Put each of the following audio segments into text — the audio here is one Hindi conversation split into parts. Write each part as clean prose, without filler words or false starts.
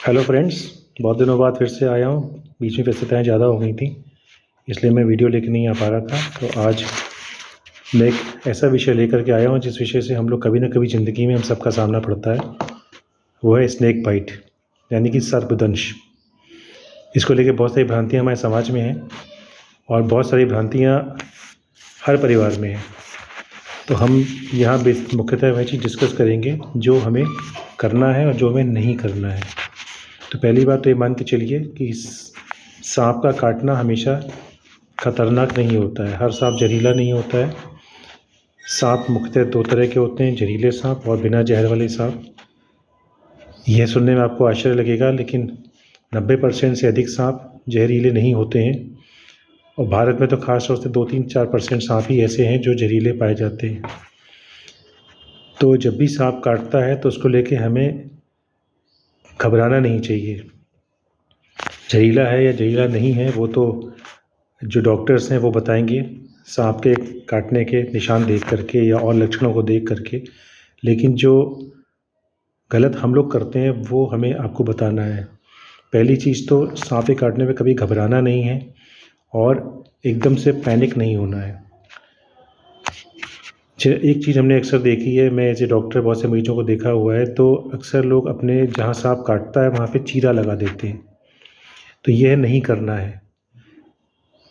हेलो फ्रेंड्स, बहुत दिनों बाद फिर से आया हूँ। बीच में व्यस्तताएं ज़्यादा हो गई थी, इसलिए मैं वीडियो लेकर नहीं आ पा रहा था। तो आज मैं एक ऐसा विषय लेकर के आया हूँ जिस विषय से हम लोग कभी ना कभी ज़िंदगी में हम सबका सामना पड़ता है। वो है स्नेक बाइट, यानी कि सर्पदंश। इसको लेकर बहुत सारी भ्रांतियाँ हमारे समाज में हैं और बहुत सारी भ्रांतियाँ हर परिवार में हैं। तो हम यहाँ मुख्यतः वह चीज़ डिस्कस करेंगे जो हमें करना है और जो हमें नहीं करना है। तो पहली बात तो ये मान के चलिए कि सांप का काटना हमेशा खतरनाक नहीं होता है। हर सांप जहरीला नहीं होता है। सांप मुख्यतः दो तरह के होते हैं, जहरीले सांप और बिना जहर वाले सांप। यह सुनने में आपको आश्चर्य लगेगा, लेकिन 90% से अधिक सांप जहरीले नहीं होते हैं। और भारत में तो खास तौर से 2-3-4% सांप ही ऐसे हैं जो जहरीले पाए जाते हैं। तो जब भी सांप काटता है तो उसको लेके हमें घबराना नहीं चाहिए। जहरीला है या जहरीला नहीं है वो तो जो डॉक्टर्स हैं वो बताएंगे, सांप के काटने के निशान देख करके या और लक्षणों को देख करके। लेकिन जो गलत हम लोग करते हैं वो हमें आपको बताना है। पहली चीज़ तो सांप के काटने में कभी घबराना नहीं है और एकदम से पैनिक नहीं होना है। एक चीज़ हमने अक्सर देखी है, मैं एज ए डॉक्टर बहुत से मरीजों को देखा हुआ है, तो अक्सर लोग अपने जहाँ सांप काटता है वहाँ पे चीरा लगा देते हैं। तो यह नहीं करना है।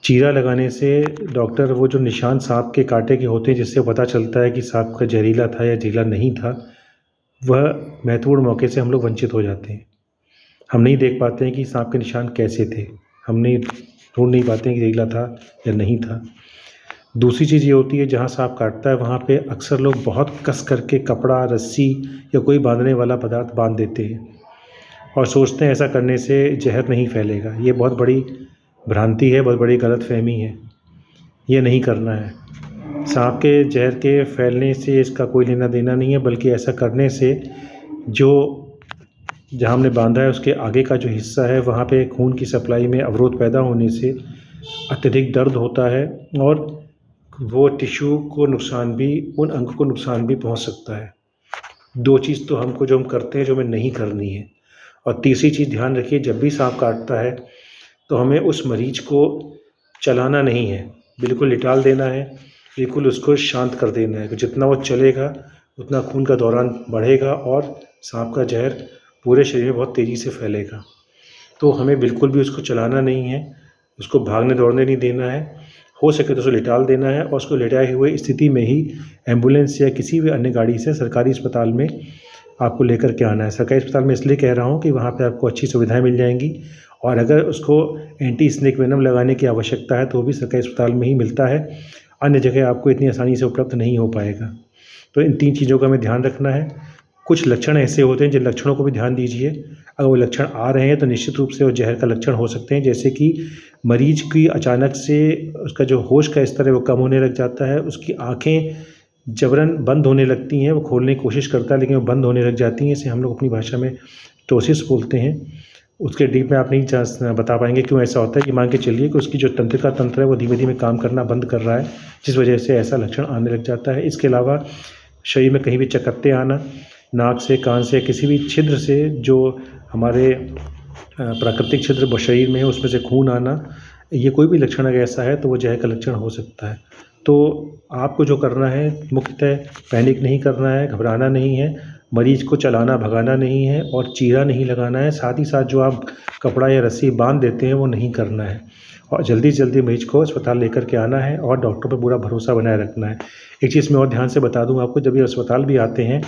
चीरा लगाने से डॉक्टर वो जो निशान सांप के कांटे के होते हैं जिससे पता चलता है कि सांप का जहरीला था या जहरीला नहीं था, वह महत्वपूर्ण मौके से हम लोग वंचित हो जाते हैं। हम नहीं देख पाते हैं कि सांप के निशान कैसे थे, हम नहीं ढूंढ नहीं पाते हैं कि जहरीला था या नहीं था। दूसरी चीज़ ये होती है, जहाँ सांप काटता है वहाँ पे अक्सर लोग बहुत कस करके कपड़ा, रस्सी या कोई बांधने वाला पदार्थ बांध देते हैं और सोचते हैं ऐसा करने से जहर नहीं फैलेगा। ये बहुत बड़ी भ्रांति है, बहुत बड़ी गलतफहमी है। ये नहीं करना है। सांप के जहर के फैलने से इसका कोई लेना देना नहीं है, बल्कि ऐसा करने से जो जहाँ हमने बांधा है उसके आगे का जो हिस्सा है वहाँ पे खून की सप्लाई में अवरोध पैदा होने से अत्यधिक दर्द होता है और वो टिश्यू को नुकसान भी, उन अंग को नुकसान भी पहुँच सकता है। दो चीज़ तो जो हम करते हैं जो हमें नहीं करनी है। और तीसरी चीज़ ध्यान रखिए, जब भी सांप काटता है तो हमें उस मरीज को चलाना नहीं है, बिल्कुल लिटाल देना है, बिल्कुल उसको शांत कर देना है। जितना वो चलेगा उतना खून का दौरान बढ़ेगा और सांप का जहर पूरे शरीर में बहुत तेज़ी से फैलेगा। तो हमें बिल्कुल भी उसको चलाना नहीं है, उसको भागने दौड़ने नहीं देना है। हो सके तो उसको लिटाल देना है और उसको लिटाए हुए स्थिति में ही एम्बुलेंस या किसी भी अन्य गाड़ी से सरकारी अस्पताल में आपको लेकर के आना है। सरकारी अस्पताल में इसलिए कह रहा हूँ कि वहाँ पे आपको अच्छी सुविधाएं मिल जाएंगी और अगर उसको एंटी स्नेक वेनम लगाने की आवश्यकता है तो वो भी सरकारी अस्पताल में ही मिलता है, अन्य जगह आपको इतनी आसानी से उपलब्ध नहीं हो पाएगा। तो इन 3 चीज़ों का हमें ध्यान रखना है। कुछ लक्षण ऐसे होते हैं जिन लक्षणों को भी ध्यान दीजिए। अगर वो लक्षण आ रहे हैं तो निश्चित रूप से वो जहर का लक्षण हो सकते हैं, जैसे कि मरीज की अचानक से उसका जो होश का स्तर है वो कम होने लग जाता है, उसकी आँखें जबरन बंद होने लगती हैं, वो खोलने की कोशिश करता है लेकिन वो बंद होने लग जाती हैं। इसे हम लोग अपनी भाषा में टोसिस बोलते हैं। उसके डीप में आप नहीं बता पाएंगे क्यों ऐसा होता है। कि मान के चलिए कि उसकी जो तंत्रिका तंत्र है वो धीमे धीमे काम करना बंद कर रहा है, जिस वजह से ऐसा लक्षण आने लग जाता है। इसके अलावा शरीर में कहीं भी चकत्ते आना, नाक से, कान से, किसी भी छिद्र से जो हमारे प्राकृतिक छिद्र शरीर में है उसमें से खून आना, ये कोई भी लक्षण अगर ऐसा है तो वो जहर का लक्षण हो सकता है। तो आपको जो करना है मुख्यतः पैनिक नहीं करना है, घबराना नहीं है, मरीज को चलाना भगाना नहीं है और चीरा नहीं लगाना है। साथ ही साथ जो आप कपड़ा या रस्सी बांध देते हैं वो नहीं करना है और जल्दी से जल्दी मरीज को अस्पताल लेकर के आना है और डॉक्टर पर पूरा भरोसा बनाए रखना है। एक चीज़ मैं और ध्यान से बता दूं आपको, जब ये अस्पताल भी आते हैं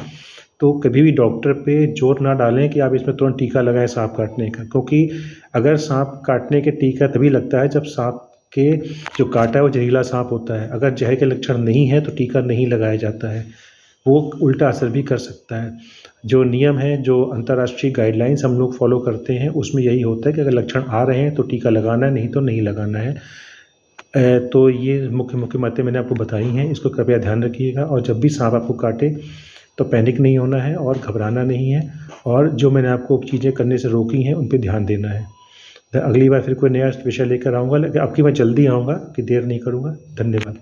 तो कभी भी डॉक्टर पे जोर ना डालें कि आप इसमें तुरंत टीका लगाएं सांप काटने का, क्योंकि अगर सांप काटने के टीका तभी लगता है जब सांप के जो काटा है वो जहरीला सांप होता है। अगर जहर के लक्षण नहीं है तो टीका नहीं लगाया जाता है, वो उल्टा असर भी कर सकता है। जो नियम है, जो अंतर्राष्ट्रीय गाइडलाइंस हम लोग फॉलो करते हैं उसमें यही होता है कि अगर लक्षण आ रहे हैं तो टीका लगाना है, नहीं तो नहीं लगाना है। तो ये मुख्य बातें मैंने आपको बताई हैं, इसको कृपया ध्यान रखिएगा। और जब भी सांप आपको काटे तो पैनिक नहीं होना है और घबराना नहीं है, और जो मैंने आपको चीज़ें करने से रोकी हैं उन पे ध्यान देना है। अगली बार फिर कोई नया विषय लेकर आऊँगा, लेकिन अब की मैं जल्दी आऊँगा कि देर नहीं करूँगा। धन्यवाद।